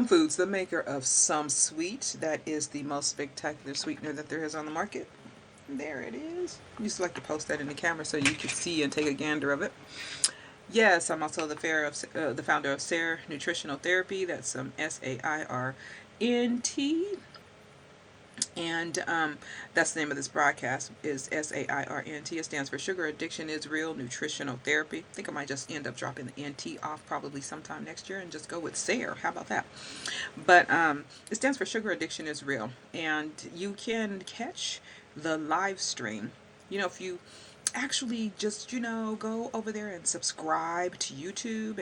Foods, the maker of Some Sweet. That is the most spectacular sweetener that there is on the market. There it is. I used to like to post that in the camera so you could see and take a gander of it. Yes, I'm also the founder of SAIR Nutritional Therapy. That's SAIRNT. And that's the name of this broadcast is SAIRNT. It stands for Sugar Addiction is Real Nutritional Therapy. I think I might just end up dropping the NT off probably sometime next year and just go with SAIR. How about that? But it stands for Sugar Addiction is Real. And you can catch the live stream. If you actually just go over there and subscribe to YouTube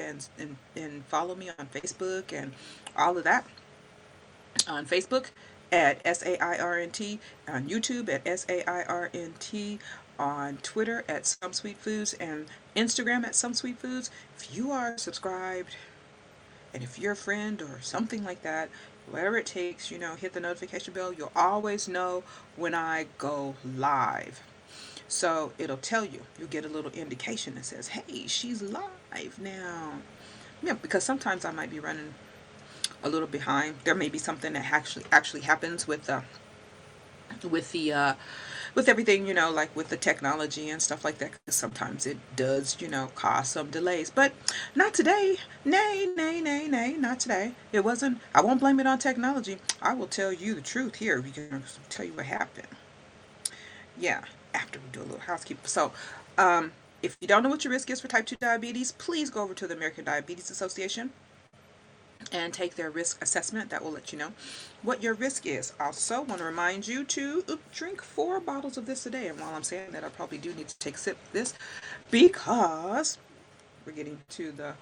and follow me on Facebook and all of that. On Facebook at SAIRNT, on YouTube at SAIRNT, on Twitter at Some Sweet Foods, and Instagram at Some Sweet Foods. If you are subscribed, and if you're a friend or something like that, whatever it takes, hit the notification bell. You'll always know when I go live. So it'll tell you. You'll get a little indication that says, hey, she's live now. Yeah, because sometimes I might be running a little behind. There may be something that actually happens with everything, like with the technology and stuff like that. Sometimes it does, cause some delays, but not today. Nay, nay, nay, nay, not today. It wasn't. I won't blame it on technology. I will tell you the truth here. We can tell you what happened. Yeah, after we do a little housekeeping. So, if you don't know what your risk is for type 2 diabetes, please go over to the American Diabetes Association and take their risk assessment. That will let you know what your risk is. Also want to remind you to drink 4 bottles of this a day. And while I'm saying that, I probably do need to take a sip of this because we're getting to the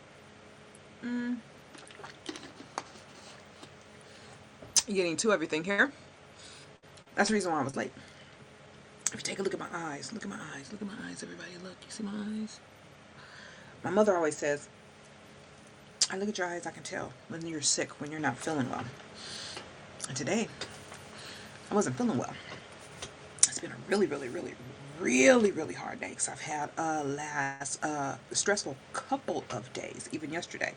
getting to everything here. That's the reason why I was late. If you take a look at my eyes, look at my eyes, look at my eyes, everybody, look. You see my eyes? My mother always says, I look at your eyes, I can tell when you're sick, when you're not feeling well. And today, I wasn't feeling well. It's been a really, really, really, really, really hard day because I've had a stressful couple of days, even yesterday.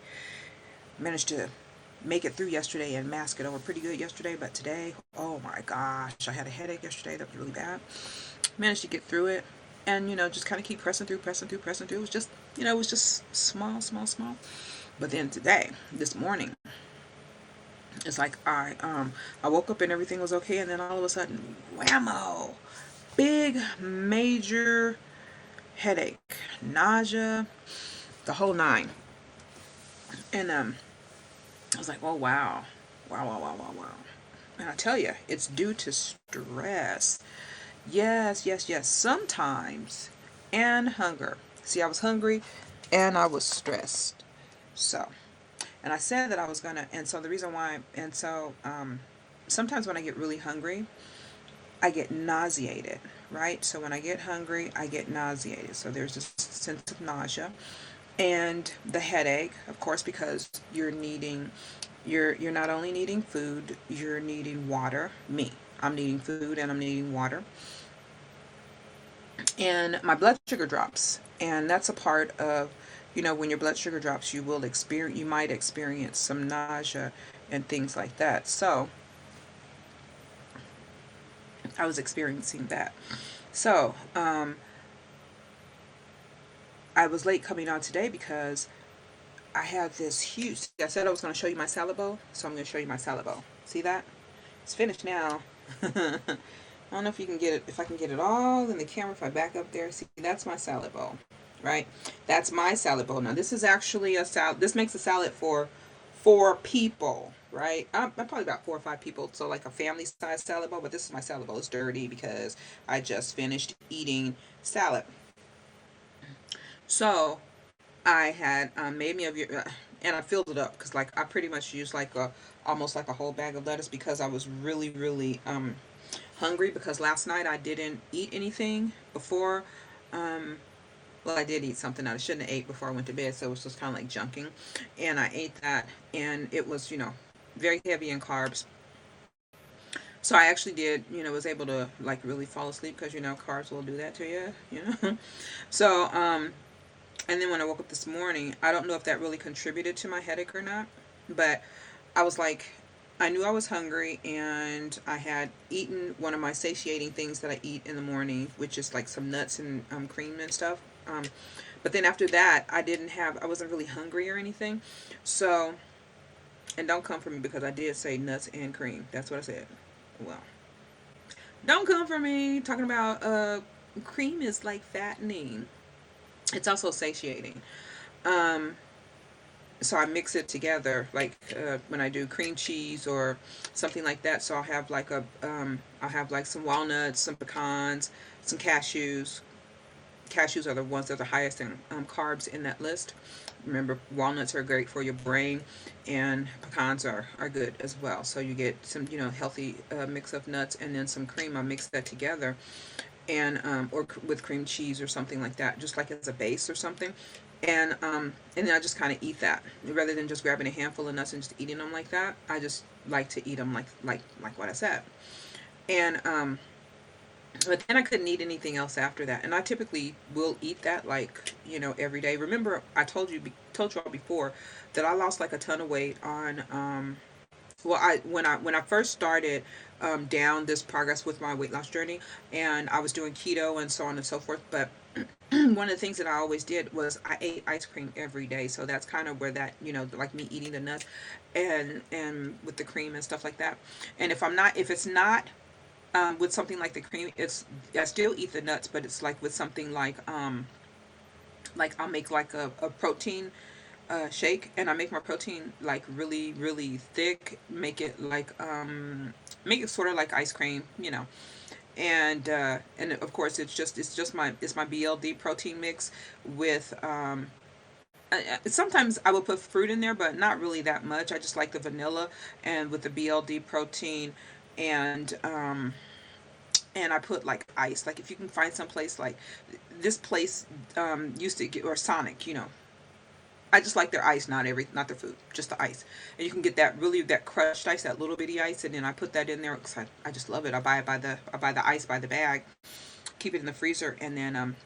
Managed to make it through yesterday and mask it over pretty good yesterday, but today, oh my gosh, I had a headache yesterday that was really bad. Managed to get through it and, just kind of keep pressing through. It was just, small. But then today, this morning, it's like I woke up and everything was okay, and then all of a sudden, whammo, big major headache, nausea, the whole nine. And I was like, oh wow. And I tell you, it's due to stress. Yes. Sometimes, and hunger. See, I was hungry, and I was stressed. So, and I said that I was gonna, and so the reason why, sometimes when I get really hungry, I get nauseated, right? So when I get hungry, I get nauseated. So there's this sense of nausea and the headache, of course, because you're not only needing food, you're needing water. I'm needing food and I'm needing water. And my blood sugar drops, and that's a part of when your blood sugar drops, you might experience some nausea and things like that. So I was experiencing that. So I was late coming on today because I have this huge, I said I was going to show you my salad bowl, so I'm going to show you my salad bowl. See that? It's finished now. I don't know if you can get it, if I can get it all in the camera, if I back up there. See, that's my salad bowl, right? That's my salad bowl. Now, this is actually a salad. This makes a salad for 4 people, right? I'm probably about 4 or 5 people, so like a family-size salad bowl, but this is my salad bowl. It's dirty because I just finished eating salad. So, I had made me and I filled it up because like I pretty much used like almost like a whole bag of lettuce because I was really, really hungry because last night I didn't eat anything before. Well, I did eat something I shouldn't have ate before I went to bed, so it was just kind of like junking. And I ate that, and it was, very heavy in carbs. So I actually did, was able to like really fall asleep because, carbs will do that to you. So, and then when I woke up this morning, I don't know if that really contributed to my headache or not, but I was like, I knew I was hungry, and I had eaten one of my satiating things that I eat in the morning, which is like some nuts and cream and stuff. But then after that, I wasn't really hungry or anything. So, and don't come for me because I did say nuts and cream. That's what I said. Well, don't come for me talking about cream is like fattening. It's also satiating. Um, so I mix it together, like when I do cream cheese or something like that. So I'll have like some walnuts, some pecans, some cashews. Cashews are the ones that are the highest in carbs in that list. Remember, walnuts are great for your brain, and pecans are good as well. So you get some, healthy mix of nuts and then some cream. I mix that together, and with cream cheese or something like that, just like as a base or something. And then I just kind of eat that rather than just grabbing a handful of nuts and just eating them like that. I just like to eat them like what I said. And but then I couldn't eat anything else after that. And I typically will eat that like, every day. Remember, I told you all before that I lost like a ton of weight on well, when I first started down this progress with my weight loss journey, and I was doing keto and so on and so forth. But one of the things that I always did was I ate ice cream every day. So that's kind of where that, like me eating the nuts and with the cream and stuff like that. And if it's not with something like the cream, I still eat the nuts, but it's like with something like I'll make like a protein shake, and I make my protein like really really thick, make it sort of like ice cream, and of course it's my BLD protein mix with sometimes I will put fruit in there, but not really that much. I just like the vanilla and with the BLD protein, and and I put like ice. Like if you can find some place like this place used to get, or Sonic, I just like their ice, not their food, just the ice. And you can get that crushed ice, that little bitty ice, and then I put that in there because I just love it. I buy the ice by the bag, keep it in the freezer, and then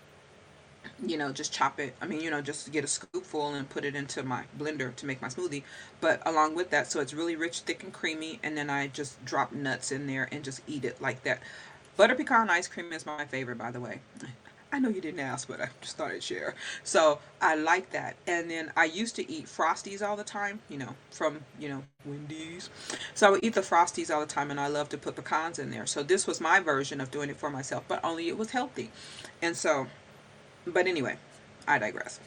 just chop it. I mean, just get a scoopful and put it into my blender to make my smoothie. But along with that, so it's really rich, thick, and creamy, and then I just drop nuts in there and just eat it like that. Butter pecan ice cream is my favorite, by the way. I know you didn't ask, but I just thought I'd share. So I like that. And then I used to eat Frosties all the time, from, Wendy's. So I would eat the Frosties all the time, and I love to put pecans in there. So this was my version of doing it for myself, but only it was healthy. And so, but anyway, I digress.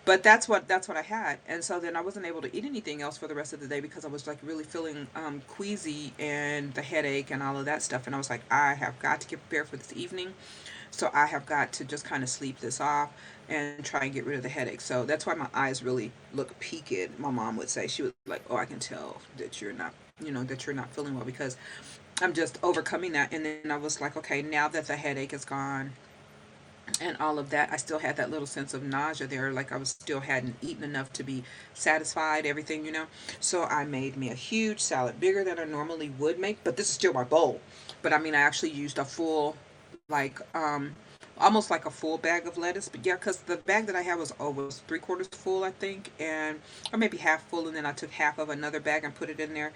But that's what I had. And so then I wasn't able to eat anything else for the rest of the day because I was like really feeling queasy and the headache and all of that stuff. And I was like, I have got to get prepared for this evening. So I have got to just kind of sleep this off and try and get rid of the headache. So that's why my eyes really look peaked. My mom would say, she was like, "Oh, I can tell that you're not, that you're not feeling well because I'm just overcoming that." And then I was like, okay, now that the headache is gone and all of that, I still had that little sense of nausea there, like I was still hadn't eaten enough to be satisfied, everything. So I made me a huge salad, bigger than I normally would make, but this is still my bowl. But I mean, I actually used a full, like, almost like a full bag of lettuce. But yeah, because the bag that I had was 3/4 full, I think, and or maybe half full, and then I took half of another bag and put it in there.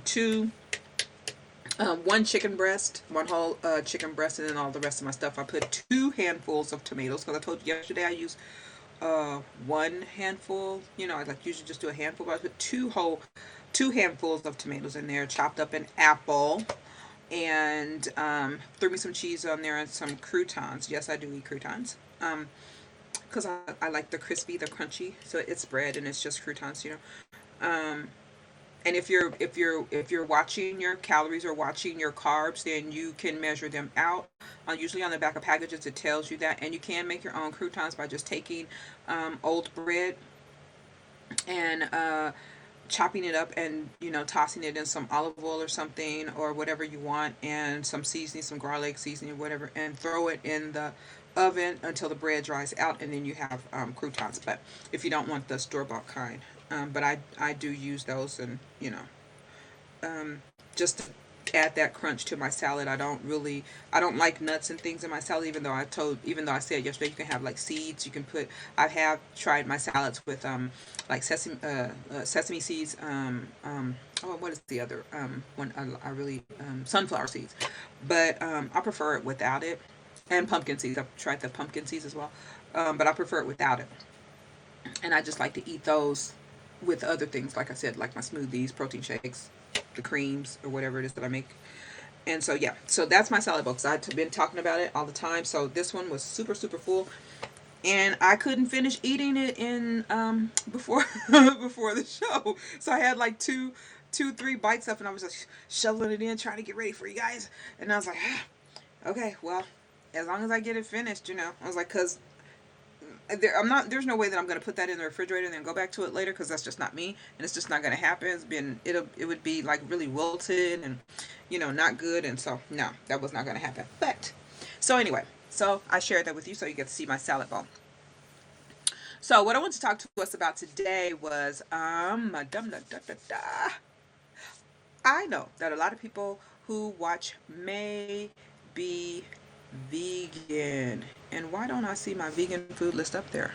Two one chicken breast, one whole chicken breast, and then all the rest of my stuff. I put 2 handfuls of tomatoes because I told you yesterday I use one handful. I like usually just do a handful, but I put 2 handfuls of tomatoes in there, chopped up an apple, and threw me some cheese on there and some croutons. Yes, I do eat croutons. Because I like the crispy, the crunchy. So it's bread and it's just croutons. Um, and if you're watching your calories or watching your carbs, then you can measure them out. Usually on the back of packages it tells you that, and you can make your own croutons by just taking old bread and chopping it up and tossing it in some olive oil or something or whatever you want, and some seasoning, some garlic seasoning or whatever, and throw it in the oven until the bread dries out, and then you have croutons. But if you don't want the store-bought kind, but I do use those, and um, just to add that crunch to my salad. I don't like nuts and things in my salad, even though I said yesterday you can have like seeds. You can put, I have tried my salads with like sesame seeds, oh, what is the other one? I really sunflower seeds, but I prefer it without it, and pumpkin seeds. I've tried the pumpkin seeds as well, but I prefer it without it, and I just like to eat those with other things, like I said, like my smoothies, protein shakes, the creams, or whatever it is that I make. And so yeah, so that's my salad bowl, because I've been talking about it all the time. So this one was super super full, and I couldn't finish eating it in before before the show. So I had like three bites up, and I was just shoveling it in, trying to get ready for you guys. And I was like, ah, okay, well, as long as I get it finished, I was like, because there's no way that I'm going to put that in the refrigerator and then go back to it later, because that's just not me, and it's just not going to happen. It would be like really wilted and not good, and so no, that was not going to happen. But so anyway, so I shared that with you so you get to see my salad bowl. So what I want to talk to us about today was I know that a lot of people who watch may be vegan. And why don't I see my vegan food list up there?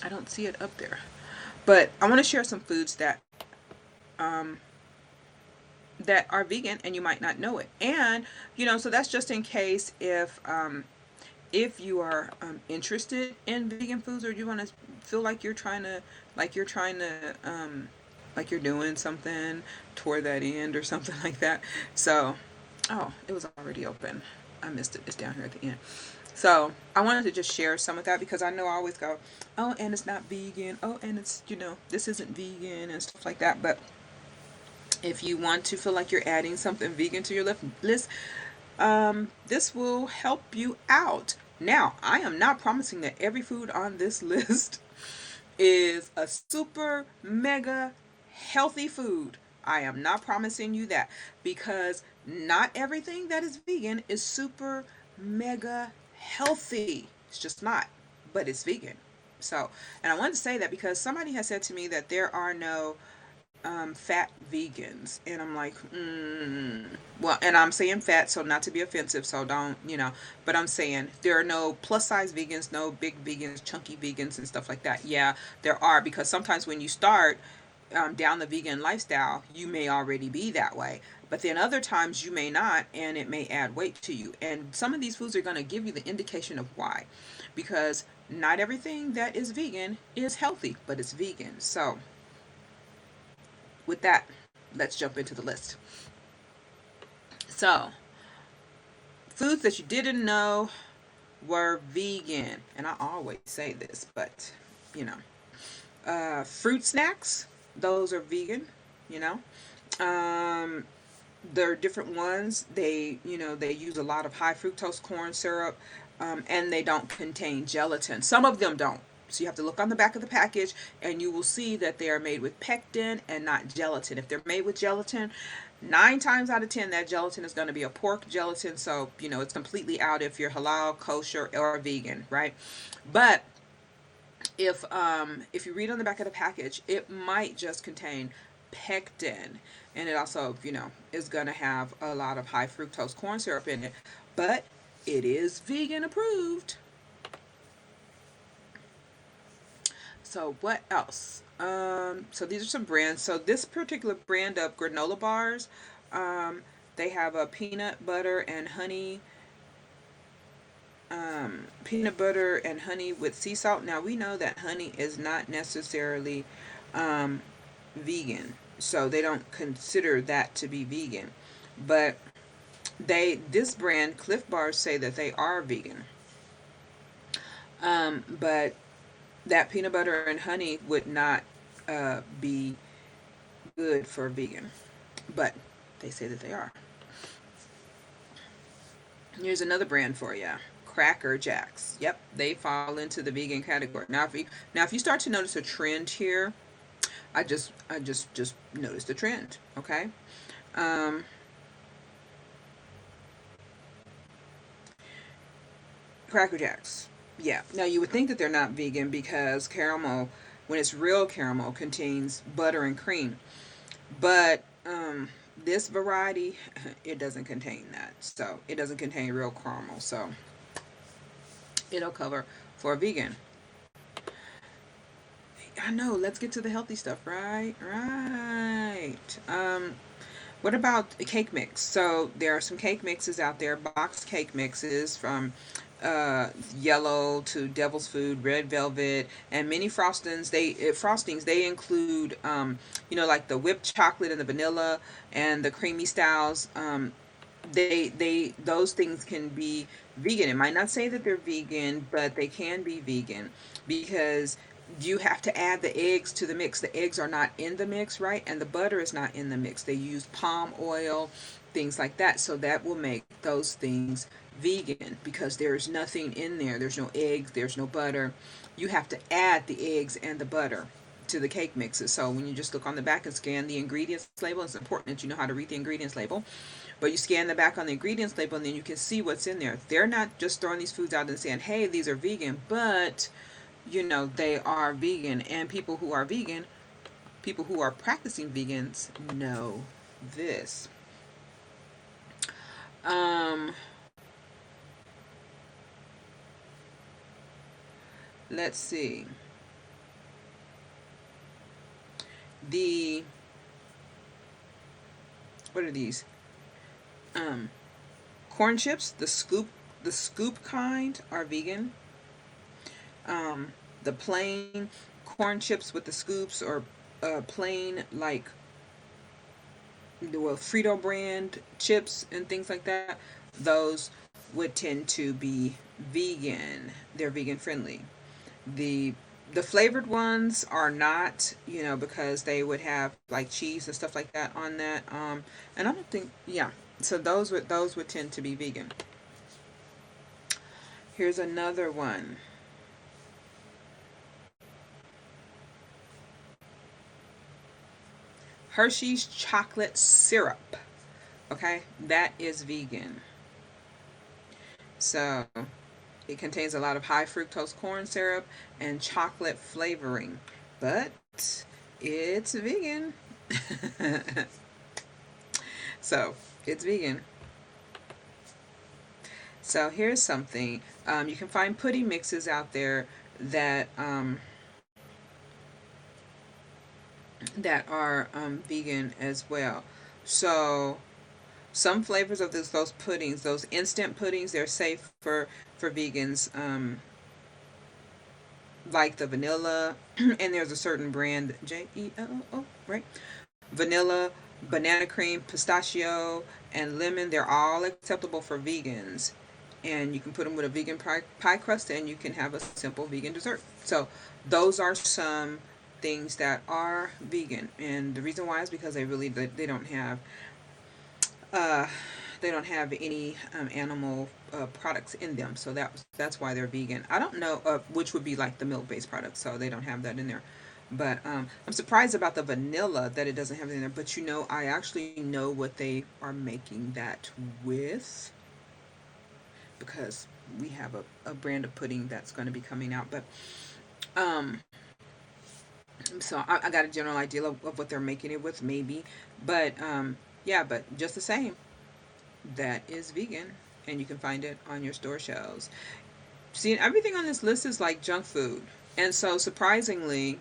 I don't see it up there. But I want to share some foods um that are vegan, and you might not know it. And so that's just in case if you are interested in vegan foods, or you want to feel like like you're doing something toward that end or something like that. So, oh, it was already open. I missed it. It's down here at the end. So I wanted to just share some of that, because I know I always go, oh, and it's not vegan. Oh, and it's, this isn't vegan and stuff like that. But if you want to feel like you're adding something vegan to your list, this will help you out. Now, I am not promising that every food on this list is a super mega healthy food. I am not promising you that, because not everything that is vegan is super mega healthy. It's just not, but it's vegan. So, and I wanted to say that because somebody has said to me that there are no fat vegans, and I'm like, well, and I'm saying fat, so not to be offensive, so don't, but I'm saying there are no plus size vegans, no big vegans, chunky vegans, and stuff like that. Yeah, there are, because sometimes when you start down the vegan lifestyle, you may already be that way, but then other times you may not, and it may add weight to you. And some of these foods are going to give you the indication of why, because not everything that is vegan is healthy, but it's vegan. So with that, let's jump into the list. So, foods that you didn't know were vegan, and I always say this, but fruit snacks, those are vegan. You know, there are different ones. They use a lot of high fructose corn syrup, and they don't contain gelatin. Some of them don't. So you have to look on the back of the package, and you will see that they are made with pectin and not gelatin. If they're made with gelatin, 9 times out of 10, that gelatin is going to be a pork gelatin. So, it's completely out if you're halal, kosher, or vegan, right? But if you read on the back of the package, it might just contain pectin, and it also, is going to have a lot of high fructose corn syrup in it. But it is vegan approved. So what else? So these are some brands. So this particular brand of granola bars, they have a peanut butter and honey with sea salt. Now we know that honey is not necessarily vegan, so they don't consider that to be vegan. But this brand Cliff Bars say that they are vegan. But that peanut butter and honey would not be good for vegan, but they say that they are. Here's another brand for you, Cracker Jacks. Yep, they fall into the vegan category. Now, if you start to notice a trend here, I just noticed a trend. Okay. Cracker Jacks. Yeah. Now you would think that they're not vegan because caramel, when it's real caramel, contains butter and cream. But this variety, it doesn't contain that. So it doesn't contain real caramel. So it'll cover for a vegan. I know. Let's get to the healthy stuff, right? Right. What about cake mix? So there are some cake mixes out there, box cake mixes from yellow to devil's food, red velvet, and many frostings. They include like the whipped chocolate and the vanilla and the creamy styles. They those things can be vegan. It might not say that they're vegan, but they can be vegan because you have to add the eggs to the mix. The eggs are not in the mix, right? And the butter is not in the mix. They use palm oil, things like that. So that will make those things vegan because there's nothing in there. There's no eggs, there's no butter. You have to add the eggs and the butter to the cake mixes. So when you just look on the back and scan the ingredients label, it's important that you know how to read the ingredients label. But you scan the back on the ingredients label and then you can see what's in there. They're not just throwing these foods out and saying, hey, these are vegan, but they are vegan. And people who are vegan, people who are practicing vegans know this. Um, let's see. The what are these? Um, corn chips, the scoop kind are vegan. The plain corn chips with the scoops or plain like Frito brand chips and things like that, those would tend to be vegan. They're vegan friendly. The the flavored ones are not, because they would have like cheese and stuff like that on that. And I don't think, yeah. So those would tend to be vegan. Here's another one. Hershey's chocolate syrup. Okay, that is vegan. So it contains a lot of high fructose corn syrup and chocolate flavoring, but it's vegan. So it's vegan. So here's something. You can find pudding mixes out there that are vegan as well. So some flavors of those puddings, those instant puddings, they're safe for vegans. Like the vanilla, and there's a certain brand, Jello, right? Vanilla, banana cream, pistachio, and lemon. They're all acceptable for vegans, and you can put them with a vegan pie crust, and you can have a simple vegan dessert. So those are some things that are vegan, and the reason why is because they don't have uh, they don't have any animal products in them, so that's why they're vegan. I don't know which would be like the milk-based products, so they don't have that in there. But I'm surprised about the vanilla that it doesn't have it in there. But I actually know what they are making that with because we have a brand of pudding that's going to be coming out. But um, so I got a general idea of what they're making it with, maybe. But yeah, but just the same, that is vegan, and you can find it on your store shelves. See, everything on this list is like junk food, and so surprisingly,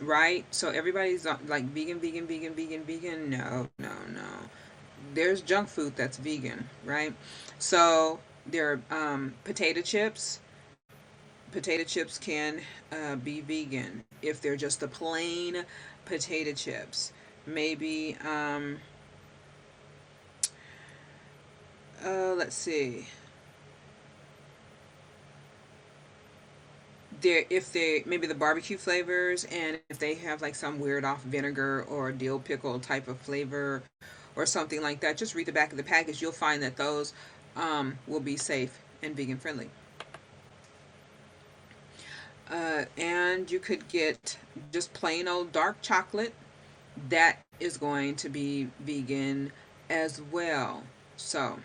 right? So everybody's like vegan, vegan, vegan, vegan, vegan. No, no, no. There's junk food that's vegan, right? So there are potato chips. Potato chips can be vegan if they're just the plain potato chips. Maybe let's see. If they maybe the barbecue flavors, and if they have like some weird off vinegar or dill pickle type of flavor or something like that, just read the back of the package. You'll find that those will be safe and vegan friendly. And you could get just plain old dark chocolate that is going to be vegan as well. So,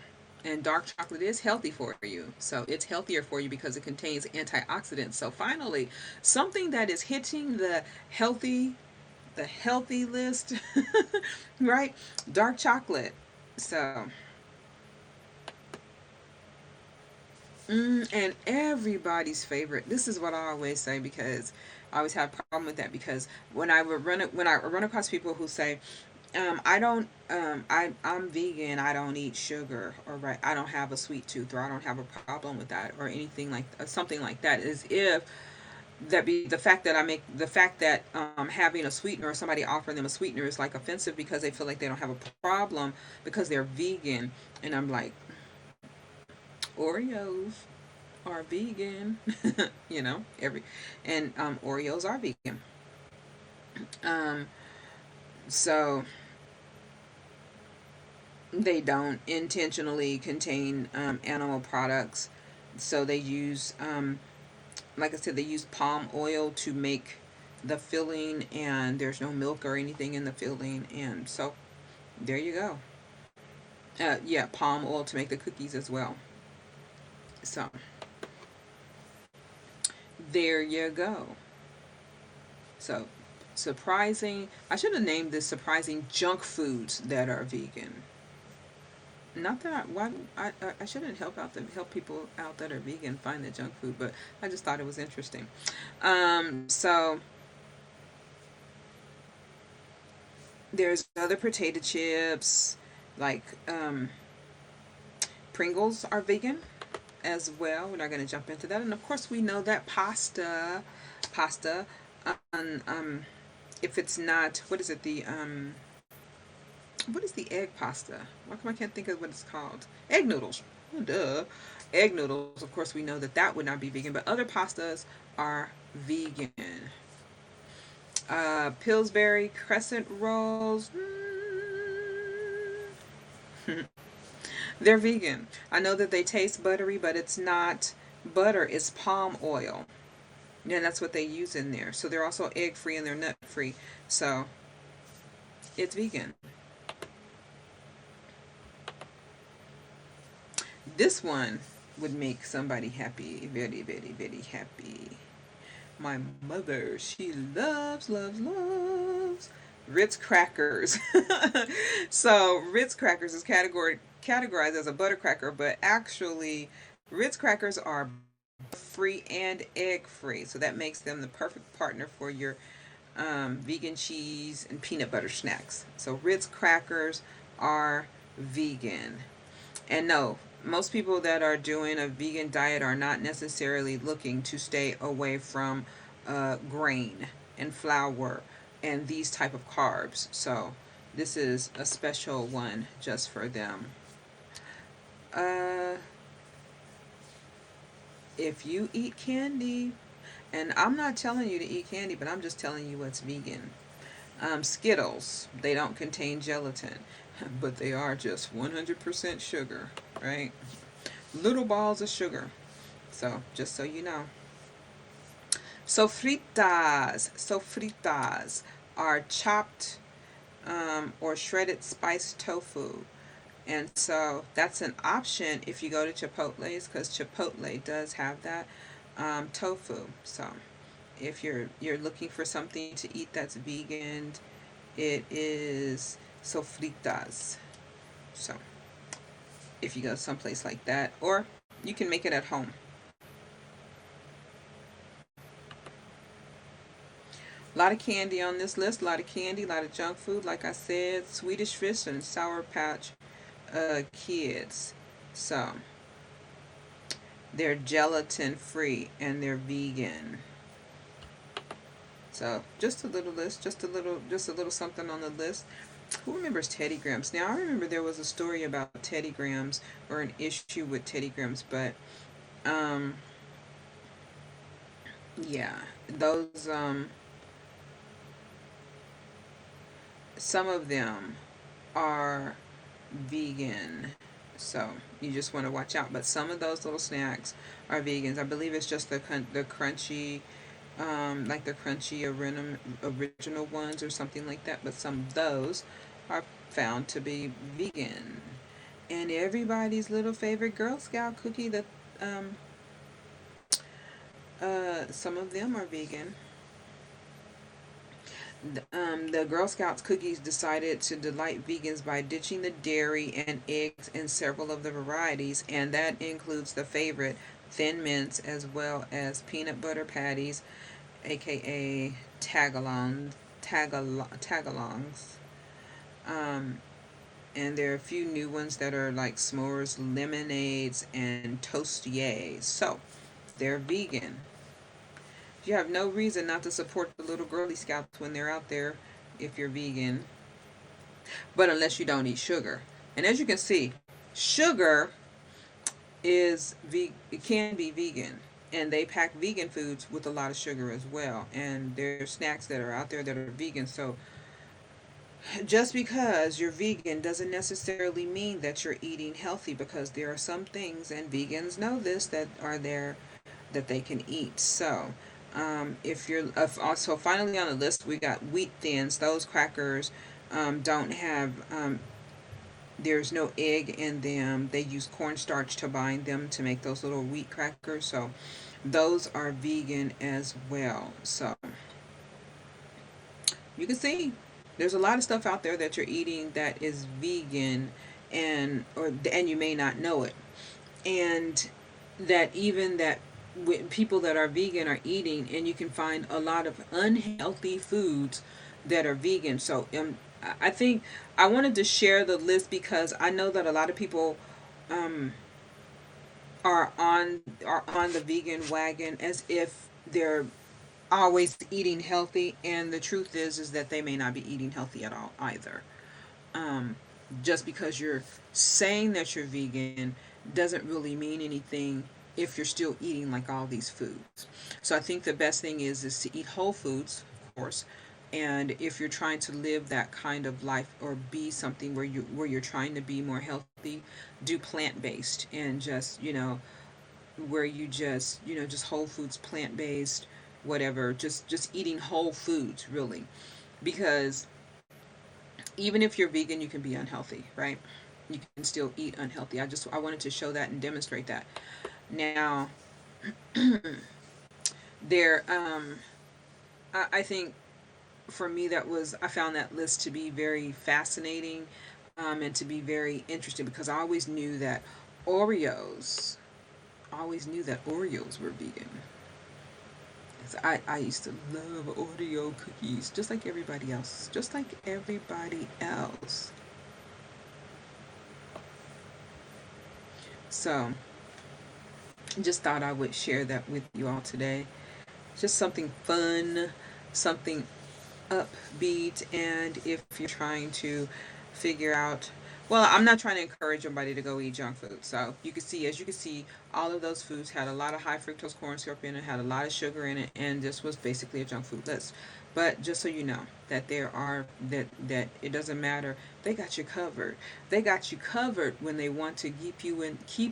and dark chocolate is healthy for you. So, it's healthier for you because it contains antioxidants. So, finally, something that is hitting the healthy the healthy list, right? Dark chocolate. So, and everybody's favorite. This is what I always say, because I always have a problem with that, because when I run across people who say, I don't, I'm vegan. I don't eat sugar, or right, I don't have a sweet tooth, or I don't have a problem with that, or anything like something like that. Is if that be the fact that the fact that having a sweetener, or somebody offering them a sweetener, is like offensive because they feel like they don't have a problem because they're vegan, and I'm like, Oreos are vegan, every and Oreos are vegan. Um, so they don't intentionally contain animal products. So they use, like I said, they use palm oil to make the filling, and there's no milk or anything in the filling. And so there you go. Yeah, palm oil to make the cookies as well. So there you go. So surprising. I should have named this surprising junk foods that are vegan. Not that I shouldn't help people out that are vegan find the junk food, but I just thought it was interesting. So there's other potato chips, like Pringles are vegan as well. We're not going to jump into that, and of course we know that pasta, if it's not, what is it, the what is the egg pasta? Why come I can't think of what it's called? Egg noodles. Oh, duh. Egg noodles. Of course, we know that that would not be vegan, but other pastas are vegan. Pillsbury Crescent rolls. They're vegan. I know that they taste buttery, but it's not butter. It's palm oil. Yeah, that's what they use in there. So they're also egg free and they're nut free. So it's vegan. This one would make somebody happy, very, very, very happy. My mother, she loves Ritz Crackers. So Ritz Crackers is categorized as a butter cracker, but actually Ritz Crackers are free and egg free. So that makes them the perfect partner for your vegan cheese and peanut butter snacks. So Ritz Crackers are vegan. And no, most people that are doing a vegan diet are not necessarily looking to stay away from grain and flour and these type of carbs. So this is a special one just for them. Uh, if you eat candy, and I'm not telling you to eat candy, but I'm just telling you what's vegan. Skittles, they don't contain gelatin, but they are just 100% sugar, right? Little balls of sugar. So, just so you know. Sofritas are chopped or shredded spiced tofu. And so that's an option if you go to Chipotle's, because Chipotle does have that tofu. So if you're looking for something to eat that's vegan, it is sofritas. So if you go someplace like that, or you can make it at home. A lot of candy on this list, a lot of candy, a lot of junk food. Like I said, Swedish Fish and Sour Patch Kids. So they're gelatin free and they're vegan. So just a little list, just a little something on the list. Who remembers Teddy Grahams? Now I remember there was a story about Teddy Grahams, or an issue with Teddy Grahams, but um, yeah, those some of them are vegan. So you just want to watch out. But some of those little snacks are vegans. I believe it's just the crunchy, like the crunchy original ones or something like that. But some of those are found to be vegan. And everybody's little favorite Girl Scout cookie, that um, some of them are vegan. The Girl Scouts cookies decided to delight vegans by ditching the dairy and eggs in several of the varieties, and that includes the favorite Thin Mints as well as peanut butter patties, aka tagalongs. Um, and there are a few new ones that are like s'mores, lemonades, and tostiers. So they're vegan. You have no reason not to support the little girly scouts when they're out there if you're vegan, but unless you don't eat sugar. And as you can see, sugar it can be vegan, and they pack vegan foods with a lot of sugar as well. And there's snacks that are out there that are vegan. So just because you're vegan doesn't necessarily mean that you're eating healthy, because there are some things, and vegans know this, that are there that they can eat. So if you're also, finally on the list, we got wheat thins. Those crackers don't have there's no egg in them. They use cornstarch to bind them to make those little wheat crackers. So those are vegan as well. So you can see there's a lot of stuff out there that you're eating that is vegan, and you may not know it. And that even that people that are vegan are eating, and you can find a lot of unhealthy foods that are vegan. So I think I wanted to share the list because I know that a lot of people um, are on the vegan wagon as if they're always eating healthy, and the truth is that they may not be eating healthy at all either. um, just because you're saying that you're vegan doesn't really mean anything if you're still eating like all these foods. So I think the best thing is to eat whole foods, of course. And if you're trying to live that kind of life, or be something where you're trying to be more healthy, do plant based, and just where you just whole foods, plant based, whatever, just eating whole foods really, because even if you're vegan, you can be unhealthy, right? You can still eat unhealthy. I wanted to show that and demonstrate that. Now, there, I think for me I found that list to be very fascinating, and to be very interesting, because Oreos, I always knew that Oreos were vegan. I used to love Oreo cookies, just like everybody else. Just like everybody else. So, just thought I would share that with you all today. Just something fun, something upbeat, and if you're trying to figure out, well, I'm not trying to encourage everybody to go eat junk food. So as you can see, all of those foods had a lot of high fructose corn syrup in it, had a lot of sugar in it, and this was basically a junk food list. But just so you know that that it doesn't matter. They got you covered. They got you covered when they want to keep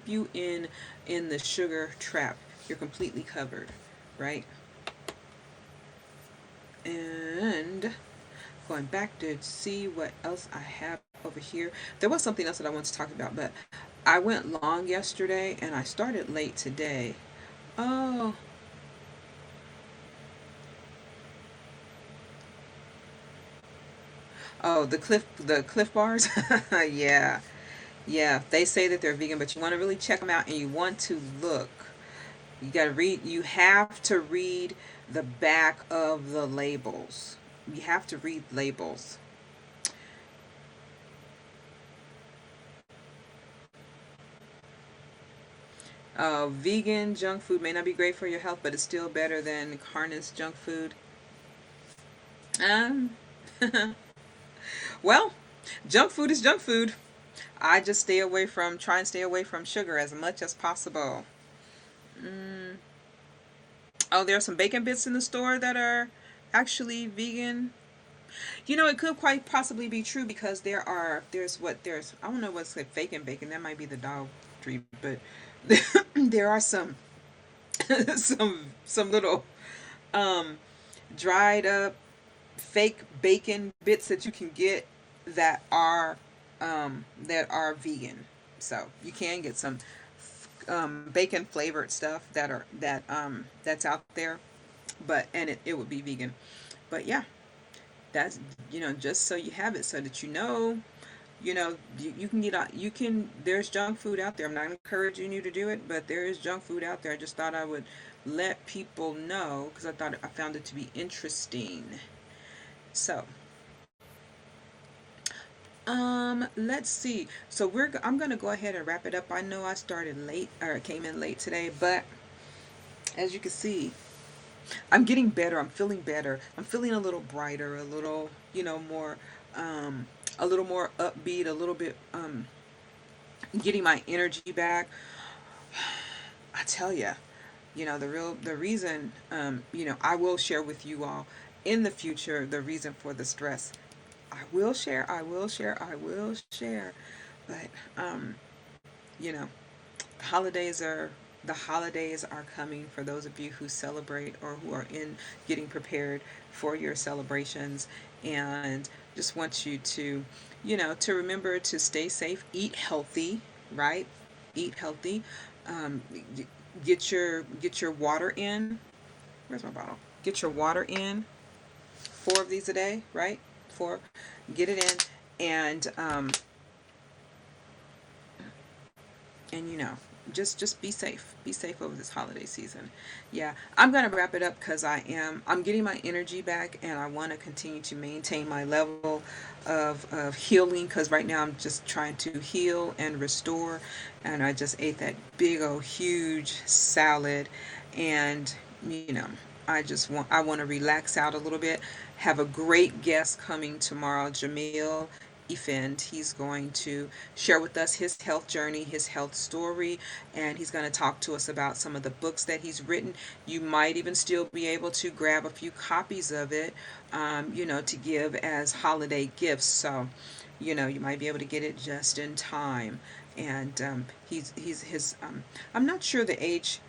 you in the sugar trap. You're completely covered, right? And going back to see what else I have over here. There was something else that I wanted to talk about, but I went long yesterday and I started late today. Oh, oh, the Cliff Bars. Yeah, yeah. They say that they're vegan, but you want to really check them out, and you want to look. You got to read. You have to read the back of the labels. You have to read labels. Vegan junk food may not be great for your health, but it's still better than carnage junk food. Um, well, junk food is junk food. I just try and stay away from sugar as much as possible. Mm. Oh, there are some bacon bits in the store that are actually vegan. It could quite possibly be true, because I don't know what's like fake and bacon. That might be the Dollar Tree, but there are some some little um dried up fake bacon bits that you can get that are vegan. So you can get some bacon flavored stuff that's out there, but and it would be vegan. But yeah, That's, just so you have it, so that you can there's junk food out there. I'm not encouraging you to do it, but there is junk food out there. I just thought I would let people know, because I found it to be interesting. So, let's see. So I'm gonna go ahead and wrap it up. I know I started late, or came in late today, but as you can see, I'm getting better. I'm feeling better. I'm feeling a little brighter, a little, more, a little more upbeat, a little bit, getting my energy back. I tell you, the reason, I will share with you all in the future the reason for the stress. I will share. I will share. I will share. But, you know, holidays are the holidays are coming for those of you who celebrate, or who are in getting prepared for your celebrations. And just want you to, to remember to stay safe, eat healthy, right? Eat healthy. um, get your water in. Where's my bottle? Get your water in. 4 of these a day, right? 4. Get it in. And just be safe. Be safe over this holiday season. Yeah, I'm gonna wrap it up, because I'm getting my energy back, and I want to continue to maintain my level of healing, because right now I'm just trying to heal and restore. And I just ate that big old huge salad, and I want to relax out a little bit. Have a great guest coming tomorrow, Jamil Efend. He's going to share with us his health journey, his health story, and he's going to talk to us about some of the books that he's written. You might even still be able to grab a few copies of it, to give as holiday gifts. So, you might be able to get it just in time. And he's his I'm not sure the age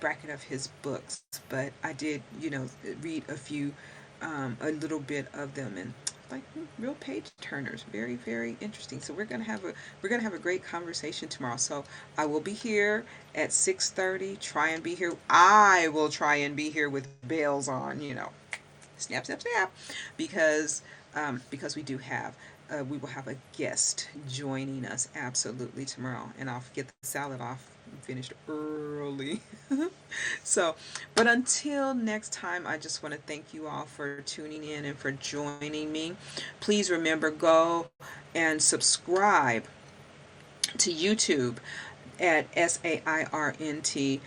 bracket of his books, but I did, read a little bit of them, and like, real page turners, very, very interesting. So we're gonna have a great conversation tomorrow. So I will be here at 6:30. Try and be here. I will try and be here with bells on, snap, snap, snap, because we will have a guest joining us absolutely tomorrow, and I'll get the salad off and finished early. So, but until next time, I just want to thank you all for tuning in and for joining me. Please remember, go and subscribe to YouTube at SAIRNT.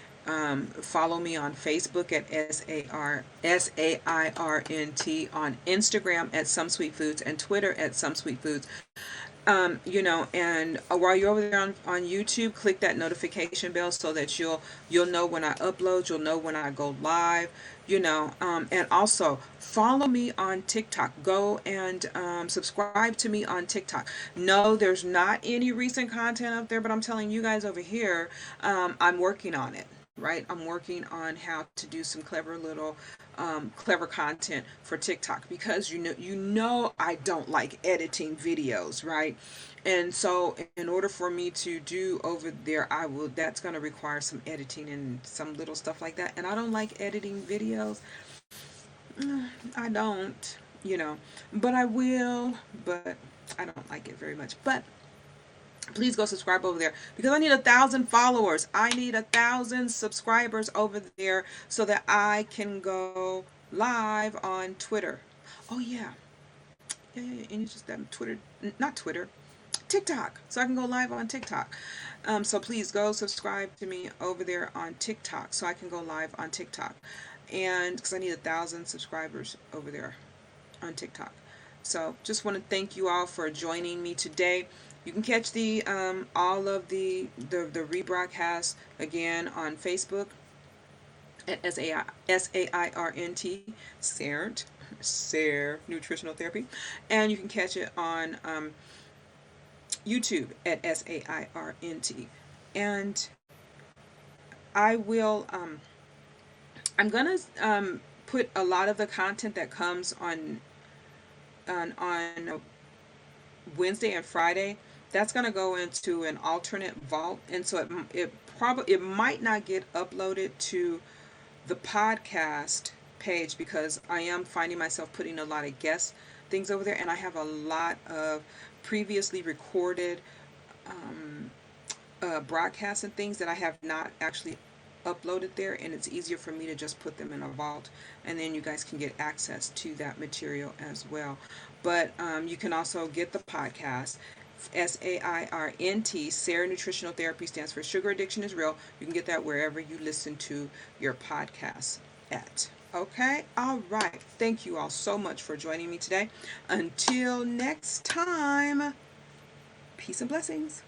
Follow me on Facebook at SAIRNT, on Instagram at Some Sweet Foods, and Twitter at Some Sweet Foods. And while you're over there on YouTube, click that notification bell, so that you'll know when I upload, you'll know when I go live, and also follow me on TikTok. Go and subscribe to me on TikTok. No, there's not any recent content up there, but I'm telling you guys over here, I'm working on it. Right, I'm working on how to do some clever content for TikTok, because I don't like editing videos, right? And so, in order for me to do over there, that's going to require some editing and some little stuff like that. And I don't like editing videos. I don't, but I will, but I don't like it very much. But please go subscribe over there, because I need 1,000 followers. I need 1,000 subscribers over there, so that I can go live on Twitter. Oh yeah, yeah. And it's just that Twitter, not Twitter, TikTok. So I can go live on TikTok. So please go subscribe to me over there on TikTok, so I can go live on TikTok, and because I need 1,000 subscribers over there on TikTok. So just want to thank you all for joining me today. You can catch the all of the rebroadcast again on Facebook at SAIRNT, SAIR Nutritional Therapy, and you can catch it on YouTube at SAIRNT. And I will I'm gonna put a lot of the content that comes on Wednesday and Friday. That's going to go into an alternate vault, and so it might not get uploaded to the podcast page, because I am finding myself putting a lot of guest things over there, and I have a lot of previously recorded broadcasts and things that I have not actually uploaded there, and it's easier for me to just put them in a vault, and then you guys can get access to that material as well. But you can also get the podcast. SAIRNT, Sarah Nutritional Therapy, stands for Sugar Addiction is Real. You can get that wherever you listen to your podcasts at. Okay, all right. Thank you all so much for joining me today. Until next time, peace and blessings.